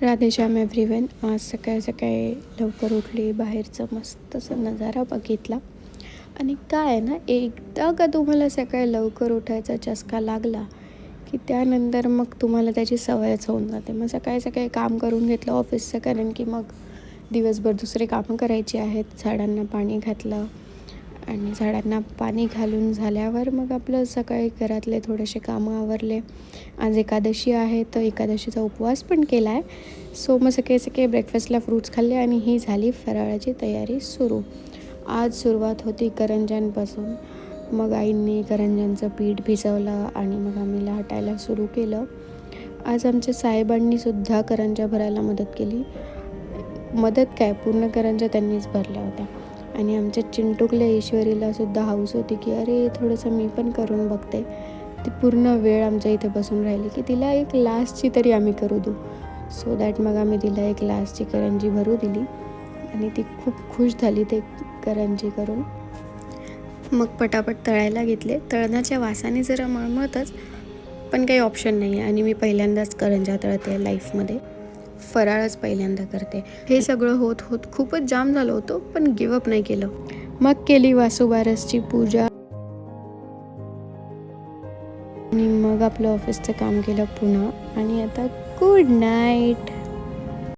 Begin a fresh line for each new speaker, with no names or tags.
Radheshyam everyone. आज सकाळी सकाळी लवकर उठली, बाहेरचं मस्त असं नजारा बघितला. आणि काय आहे ना, एकदा का तुम्हाला सकाळी लवकर उठायचा चस्का लागला की त्यानंतर मग तुम्हाला त्याची सवयच होऊन जाते. मग सकाळी सकाळी काम करून घेतलं ऑफिसचं, कारण की मग दिवसभर दुसरे कामं करायची आहेत. झाडांना पाणी घातलं आणि झाडांना पाणी घालून झाल्यावर मग आपलं सकाळी घरातले थोडेसे कामं आवरले. आज एकादशी आहे, तर एकादशीचा उपवास पण केला आहे. सो मग सकाळी सकाळी ब्रेकफास्टला फ्रूट्स खाल्ले आणि ही झाली फराळाची तयारी सुरू. आज सुरुवात होती करंज्यांपासून. मग आईंनी करंज्यांचं पीठ भिजवलं आणि मग आम्ही लाटायला सुरू केलं. आज आमच्या साहेबांनीसुद्धा करंज्या भरायला मदत केली. मदत काय, पूर्ण करंज्या त्यांनीच भरल्या होत्या. आणि आमच्या चिंटुकल्या ईश्वरीलासुद्धा हौस होती की अरे थोडंसं मी पण करून बघते. ती पूर्ण वेळ आमच्या इथे बसून राहिली की तिला एक लास्टची तरी आम्ही करू देऊ. सो दॅट मग आम्ही तिला एक लास्टची करंजी भरू दिली आणि ती खूप खुश झाली ते करंजी करून. मग पटापट तळायला घेतले. तळण्याच्या वासाने जरा मळमळतच, पण काही ऑप्शन नाही आहे. आणि मी पहिल्यांदाच करंज्या तळते लाईफमध्ये, फराळच पहिल्यांदा करते. हे सगळं होत होत खूपच जाम झालं होतं, पण गिवअप नाही केलं. मग केली वासुबारसची पूजा आणि मग आपलं ऑफिसचं काम केलं पुन्हा. आणि आता गुड नाईट.